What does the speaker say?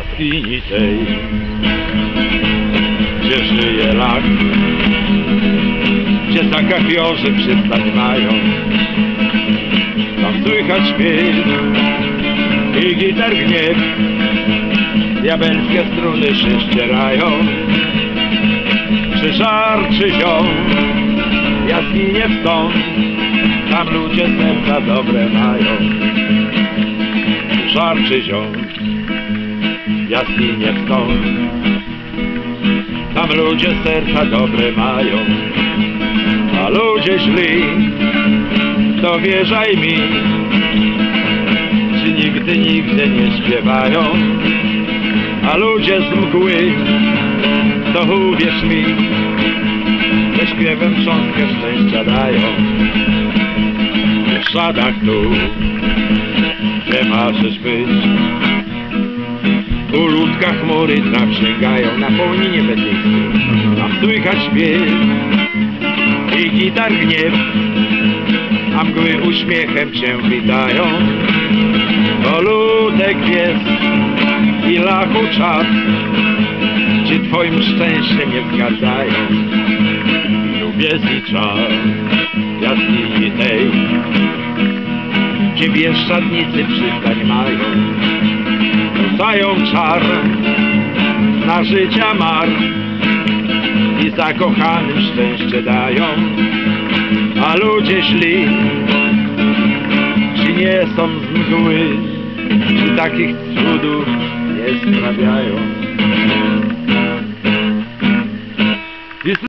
jaskini tej, gdzie żyje lak, gdzie za kachiorzy przystać mają. Tam słychać śpiew i gitar gniew, diabelskie struny się ścierają. Czy żar, czy ziom, jaskinie wstąd, tam ludzie serca dobre mają. Czy żar, czy ziom, jaskinie wstąd, tam ludzie serca dobre mają. A ludzie źli, to wierzaj mi, czy nigdy nie śpiewają. A ludzie z mgły, to uwierz mi, ze śpiewem cząstkę szczęścia dają. W szadach tu, gdzie marzysz być, u ludka chmury traw sięgają na południe betyjskie. Tam słychać śpiew i gitar gniew, a mgły uśmiechem cię witają. To ludek jest i lachu czas, gdzie twoim szczęściem nie zgadzają. Lubię czas jaskini tej, gdzie bieszczadnicy przystań mają. Rzucają czar na życia mar i zakochanym szczęście dają. A ludzie źli, czy nie są z mgły, czy takich cudów nie sprawiają.